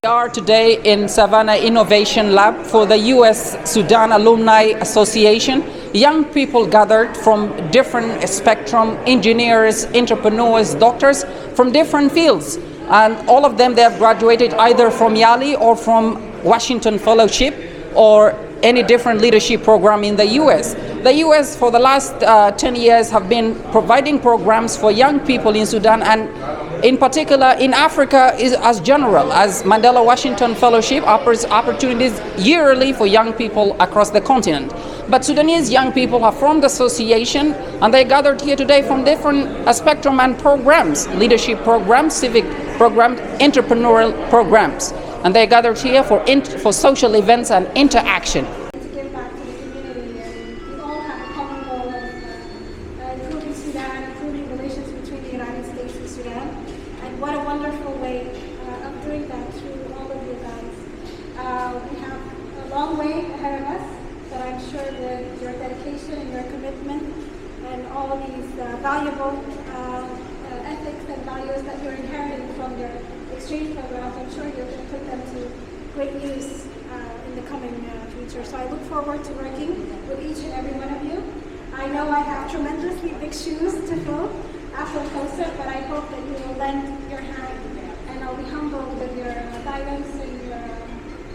We are today in Savannah Innovation Lab for the US Sudan Alumni Association. Young people gathered from different spectrum, engineers, entrepreneurs, doctors from different fields. And all of them, they have graduated either from Yale or from Washington Fellowship or any different leadership program in the US. The US for the last 10 years have been providing programs for young people in Sudan, and in particular in Africa is as general as Mandela Washington Fellowship offers opportunities yearly for young people across the continent. But Sudanese young people have formed the association, and they gathered here today from different spectrum and programs, leadership programs, civic programs, entrepreneurial programs. And they gathered here for social events and interaction. To give back to the community, and we all have a common goal of improving Sudan, improving relations between the United States and Sudan. And what a wonderful way of doing that through all of the events. We have a long way ahead of us, but I'm sure that your dedication and your commitment and all these valuable ethics and values that you're inheriting from your exchange programs, I'm sure you're going to put them to great use in the coming future. So I look forward to working with each and every one of you. I know I have tremendously big shoes to fill after COSA, but I hope that you will lend your hand, and I'll be humbled with your guidance and your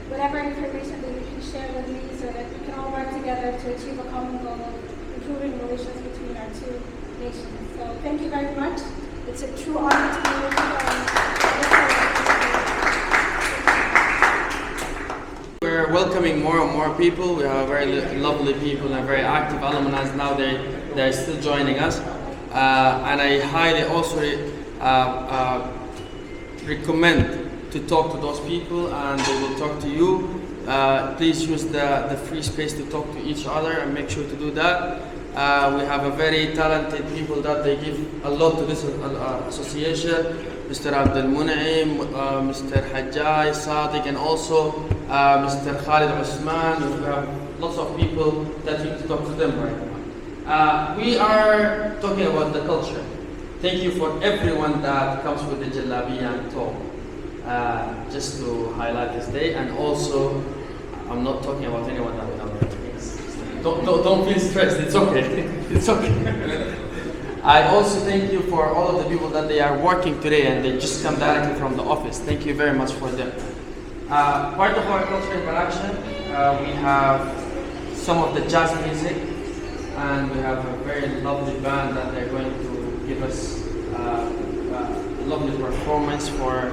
whatever information that you can share with me, so that we can all work together to achieve a common goal of improving relations between our two nations. So thank you very much. It's a true honor to be with you. We're welcoming more and more people. We have very lovely people and very active alumni now. They're still joining us, and I highly also recommend to talk to those people, and they will talk to you. Please use the free space to talk to each other, and make sure to do that. We have a very talented people that they give a lot to this association. Mr. Abdul Mun'im, Mr. Hajjai, Sadiq, and also Mr. Khalid Usman. We have lots of people that you can talk to them right now. We are talking about the culture. Thank you for everyone that comes with the Jalabiya and top. Just to highlight this day, and also I'm not talking about anyone that we know. Don't feel stressed. It's okay. It's okay. I also thank you for all of the people that they are working today, and they just come directly from the office. Thank you very much for them. Part of our cultural interaction, we have some of the jazz music, and we have a very lovely band that they're going to give us a lovely performance for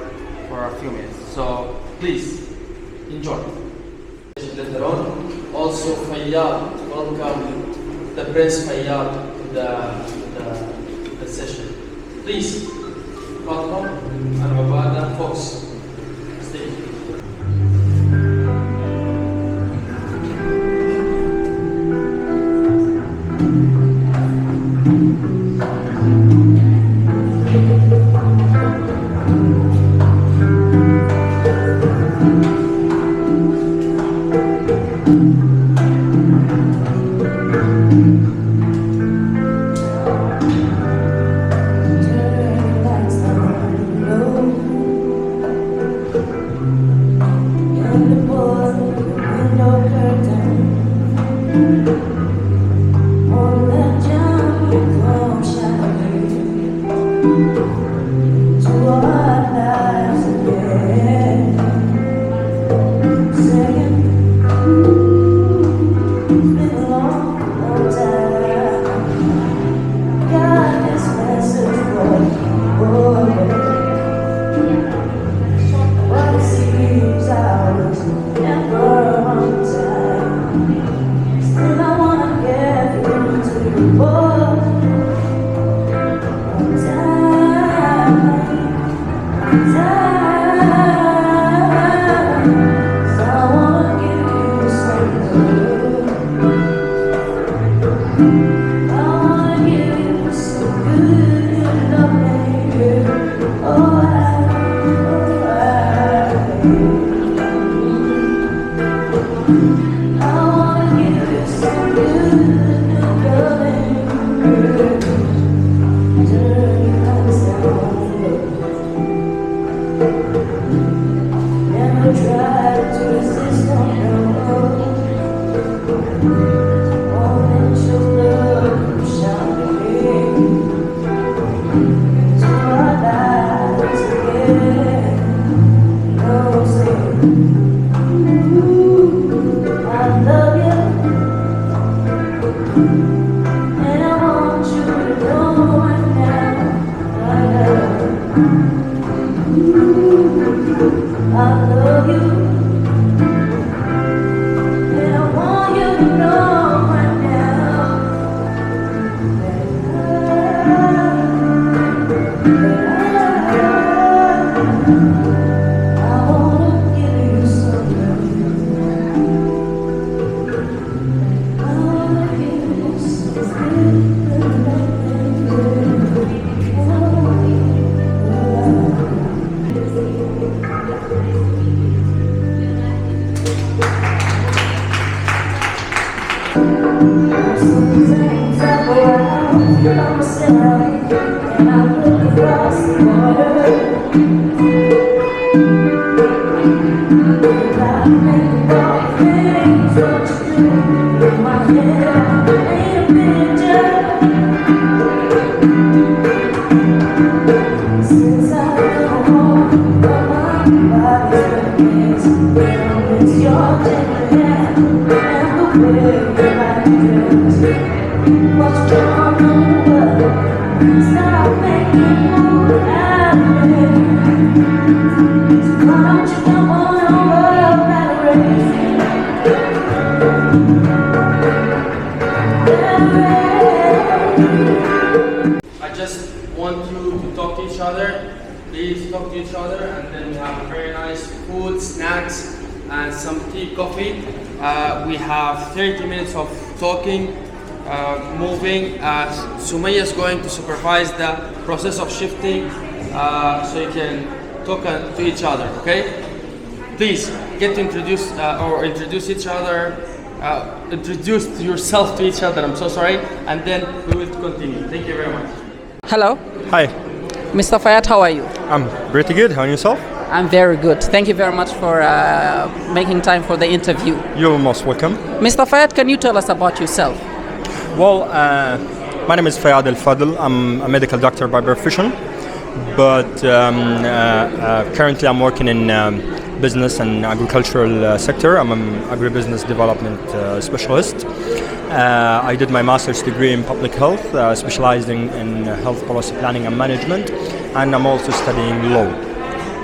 a few minutes. So please enjoy. Later on, also Fayyad, welcome the Prince Fayyad to the session. Please welcome and Mabada Fox. Stay. I just want you to talk to each other. Please talk to each other, and then we have very nice food, snacks, and some tea, coffee. We have 30 minutes of talking, moving. Sumaya is going to supervise the process of shifting, so you can talk to each other. Okay? Please get to introduce each other. Introduce yourself to each other. I'm so sorry, and then we will continue. Thank you very much. Hello, Hi, Mr. Fayad, how are you? I'm pretty good. How are yourself? I'm very good. Thank you very much for making time for the interview. You're most welcome. Mr. Fayad, can you tell us about yourself? Well, my name is Fayad Al Fadl. I'm a medical doctor by profession, but currently I'm working in business and agricultural sector. I'm an agribusiness development specialist. I did my master's degree in public health, specializing in health policy planning and management, and I'm also studying law.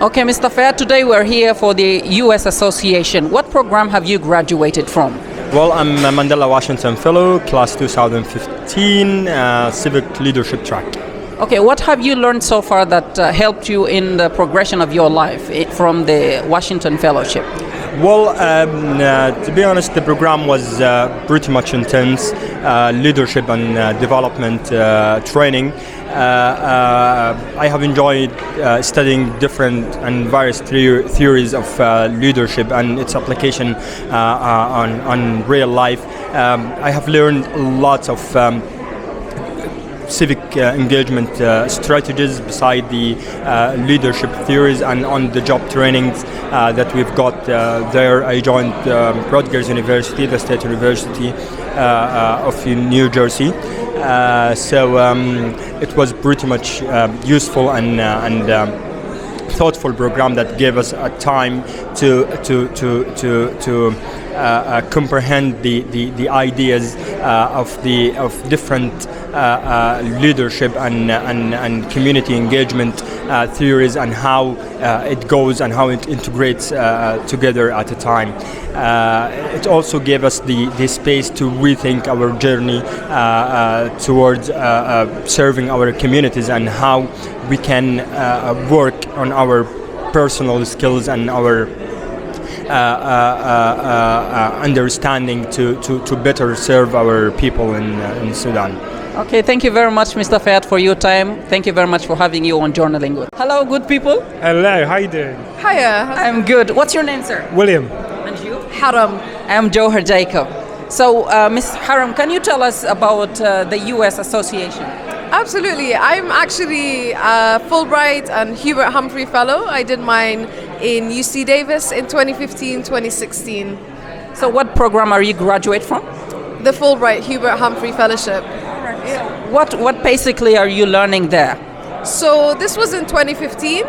Okay, Mr. Fayad, today we're here for the US Association. What program have you graduated from? Well, I'm a Mandela Washington Fellow, class 2015, civic leadership track. Okay, what have you learned so far that helped you in the progression of your life from the Washington Fellowship? Well, to be honest, the program was pretty much intense, leadership and development training. I have enjoyed studying different and various theories of leadership and its application on real life. I have learned lots of civic engagement strategies beside the leadership theories and on-the-job trainings that we've got there. I joined Rutgers University, the State University of New Jersey. So it was pretty much useful and thoughtful program that gave us a time to comprehend the ideas of different leadership and community engagement theories and how it goes and how it integrates together at a time. It also gave us the space to rethink our journey towards serving our communities and how we can work on our personal skills and our understanding to better serve our people in Sudan. Okay, thank you very much, Mr. Fayad, for your time. Thank you very much for having you on Journalingual. Hello, good people. Hello, how you doing? Hiya. I'm good. What's your name, sir? William. And you? Haram. I'm Johar Jacob. So, Ms. Haram, can you tell us about the US Association? Absolutely. I'm actually a Fulbright and Hubert Humphrey Fellow. I did mine in UC Davis in 2015-2016. So what program are you graduate from? The Fulbright Hubert Humphrey Fellowship. What basically are you learning there? So this was in 2015,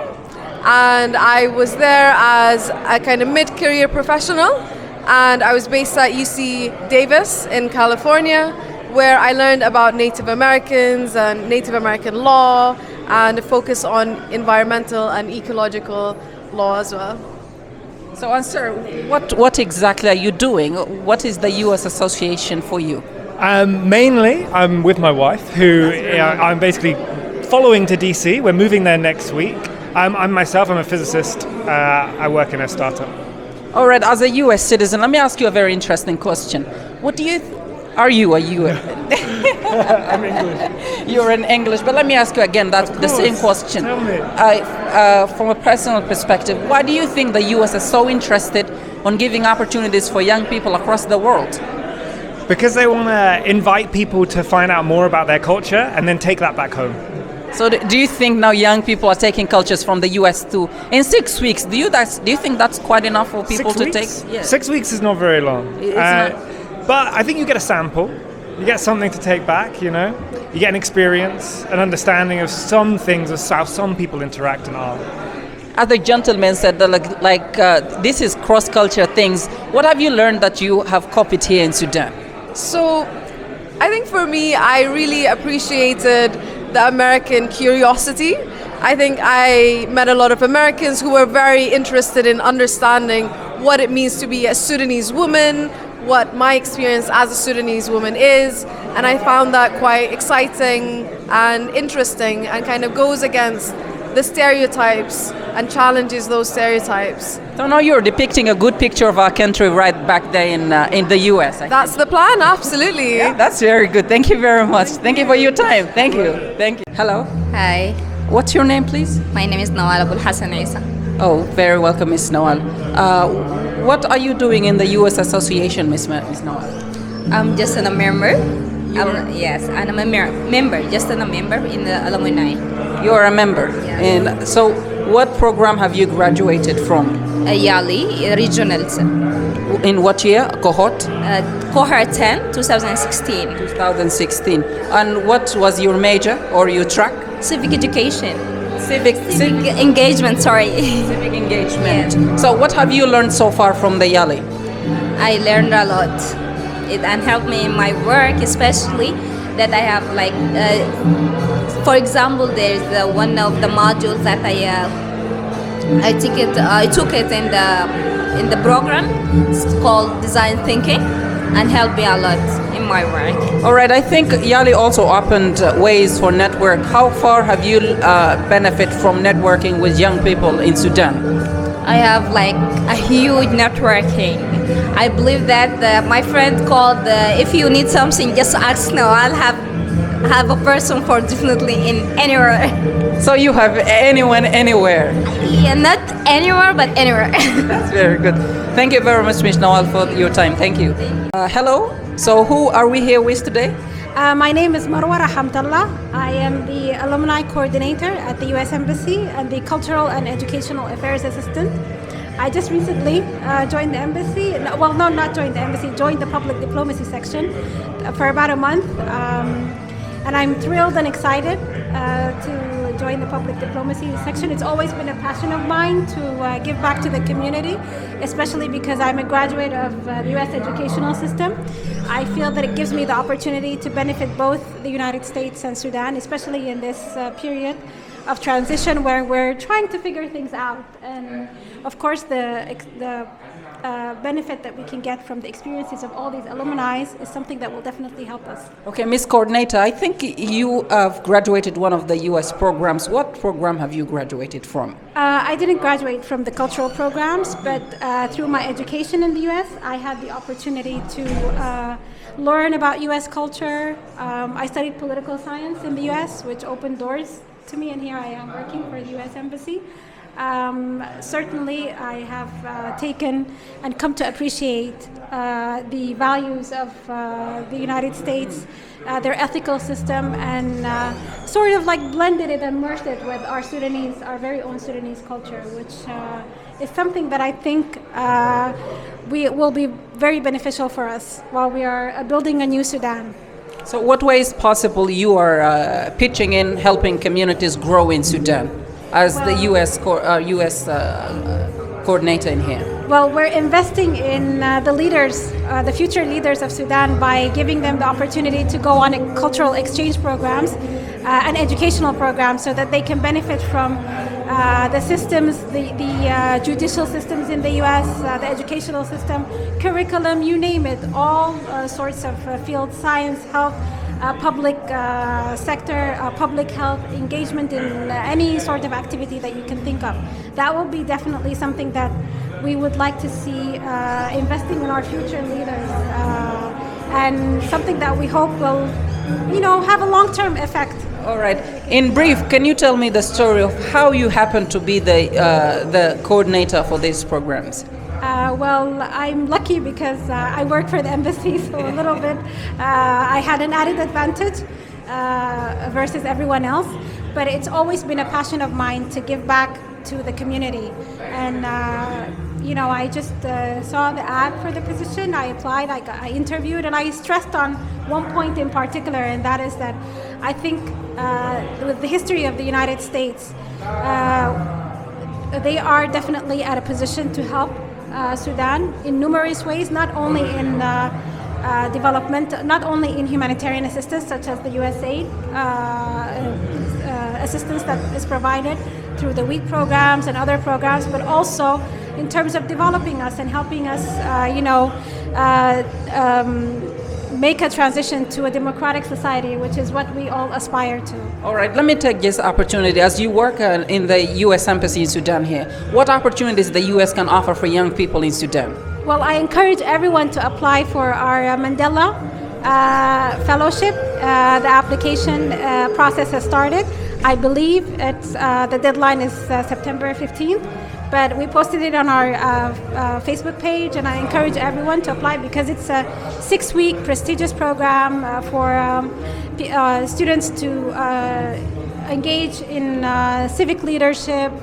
and I was there as a kind of mid-career professional, and I was based at UC Davis in California, where I learned about Native Americans and Native American law and a focus on environmental and ecological law as well. So, sir, what exactly are you doing? What is the US Association for you? Mainly, I'm with my wife, who I'm basically following to DC. We're moving there next week. I'm a physicist. I work in a startup. All right, as a US citizen, let me ask you a very interesting question. What do you are you a US? I'm English. You're in English, but let me ask you again the same question. Tell me. From a personal perspective, why do you think the US is so interested on giving opportunities for young people across the world? Because they want to invite people to find out more about their culture and then take that back home. So do you think now young people are taking cultures from the US too? In 6 weeks, do you think that's quite enough for people 6 to weeks? take? Yeah. 6 weeks is not very long. It's not. But I think you get a sample. You get something to take back, you know? You get an experience, an understanding of some things, of how some people interact and are. As the gentleman said, this is cross-culture things. What have you learned that you have copied here in Sudan? So I think for me, I really appreciated the American curiosity. I think I met a lot of Americans who were very interested in understanding what it means to be a Sudanese woman, what my experience as a Sudanese woman is, and I found that quite exciting and interesting and kind of goes against the stereotypes and challenges those stereotypes. So now you're depicting a good picture of our country right back there in the US. That's the plan, absolutely. Yeah, that's very good. Thank you very much. Thank you for your time. Thank you. Thank you. Hello. Hi, What's your name, please? my name is Nawal Abul Hassan Isa. Oh, very welcome, Miss Nawal. What are you doing in the US Association, Miss Nawal? I'm just a member. Yes, and I'm a member, just a member in the alumni. You're a member. Yes. And so what program have you graduated from? Yali, regionals. In what year? Cohort? Cohort 10, 2016. 2016. And what was your major or your track? Civic education. Civic Engagement, sorry. civic engagement. So what have you learned so far from the Yali? I learned a lot. It and helped me in my work, especially that I have for example, there's one of the modules that I took it in the program. It's called design thinking, and helped me a lot in my work. All right, I think Yali also opened ways for network. How far have you benefit from networking with young people in Sudan? I have a huge networking. I believe that my friend called, if you need something, just ask now. I'll have a person for definitely in anywhere. So you have anyone, anywhere. Yeah, not anywhere, but anywhere. That's very good. Thank you very much, Ms. Nawal, for your time. Thank you. Hello. So who are we here with today? My name is Marwa Rahamtallah. I am the alumni coordinator at the US Embassy and the Cultural and Educational Affairs Assistant. I just recently joined the embassy. Well, no, not joined the embassy, joined the public diplomacy section for about a month. And I'm thrilled and excited to join the public diplomacy section. It's always been a passion of mine to give back to the community, especially because I'm a graduate of the US educational system. I feel that it gives me the opportunity to benefit both the United States and Sudan, especially in this period of transition where we're trying to figure things out. And of course, the benefit that we can get from the experiences of all these alumni is something that will definitely help us. Okay, Ms. Coordinator, I think you have graduated one of the US programs. What program have you graduated from? I didn't graduate from the cultural programs, but through my education in the US, I had the opportunity to learn about US culture. I studied political science in the US, which opened doors to me, and here I am working for the US Embassy. Certainly, I have taken and come to appreciate the values of the United States, their ethical system, and sort of blended it and merged it with our very own Sudanese culture, which is something that I think will be very beneficial for us while we are building a new Sudan. So what ways possible you are pitching in helping communities grow in Sudan? as the U.S. Coordinator in here? Well, we're investing in the leaders, the future leaders of Sudan, by giving them the opportunity to go on cultural exchange programs and educational programs so that they can benefit from the systems, the judicial systems in the U.S., the educational system, curriculum, you name it, all sorts of fields, science, health, public sector, public health, engagement in any sort of activity that you can think of. That will be definitely something that we would like to see investing in our future leaders, and something that we hope will, have a long-term effect. All right. In brief, can you tell me the story of how you happen to be the coordinator for these programs? Well, I'm lucky because I work for the embassy, so a little bit I had an added advantage versus everyone else. But it's always been a passion of mine to give back to the community. And, I just saw the ad for the position. I applied, I interviewed, and I stressed on one point in particular, and that is that I think with the history of the United States, they are definitely at a position to help Sudan in numerous ways, not only in development, not only in humanitarian assistance such as the USA assistance that is provided through the WEEK programs and other programs, but also in terms of developing us and helping us, make a transition to a democratic society, which is what we all aspire to. All right, let me take this opportunity. As you work in the U.S. Embassy in Sudan here, what opportunities the U.S. can offer for young people in Sudan? Well, I encourage everyone to apply for our Mandela Fellowship. The application process has started. I believe the deadline is September 15th. But we posted it on our Facebook page, and I encourage everyone to apply because it's a 6-week prestigious program for students to engage in civic leadership,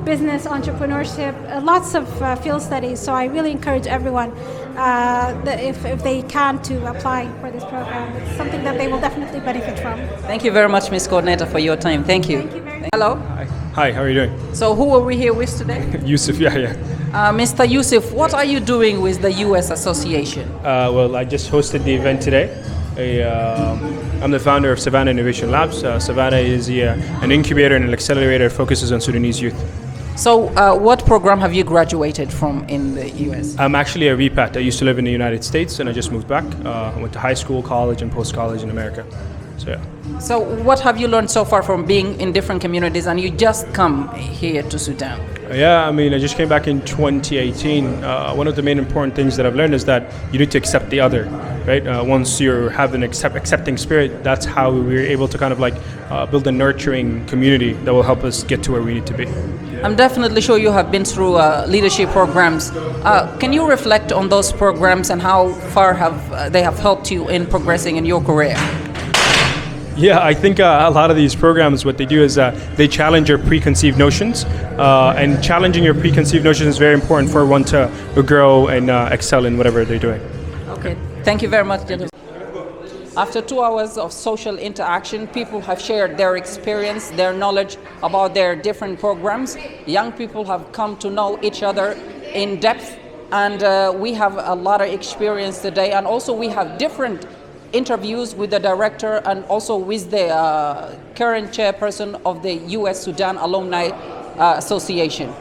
business entrepreneurship, lots of field studies. So I really encourage everyone, if they can, to apply for this program. It's something that they will definitely benefit from. Thank you very much, Ms. Coordinator, for your time. Thank you. Thank you very much. Hello. Hi, how are you doing? So who are we here with today? Yusuf, yeah. Mr. Yusuf, what are you doing with the U.S. Association? Well, I just hosted the event today. I'm the founder of Savannah Innovation Labs. Savannah is an incubator and an accelerator that focuses on Sudanese youth. So what program have you graduated from in the U.S.? I'm actually a repat. I used to live in the United States and I just moved back. I went to high school, college, and post-college in America. So, yeah. So what have you learned so far from being in different communities, and you just come here to Sudan? Yeah, I just came back in 2018. One of the main important things that I've learned is that you need to accept the other, right? Once you have an accepting spirit, that's how we're able to kind of build a nurturing community that will help us get to where we need to be. I'm definitely sure you have been through leadership programs. Can you reflect on those programs and how far they have helped you in progressing in your career? Yeah, I think a lot of these programs, what they do is they challenge your preconceived notions, and challenging your preconceived notions is very important for one to grow and excel in whatever they're doing. Okay, thank you very much, gentlemen. After 2 hours of social interaction, people have shared their experience, their knowledge about their different programs. Young people have come to know each other in depth, and we have a lot of experience today, and also we have different interviews with the director and also with the current chairperson of the US Sudan Alumni Association.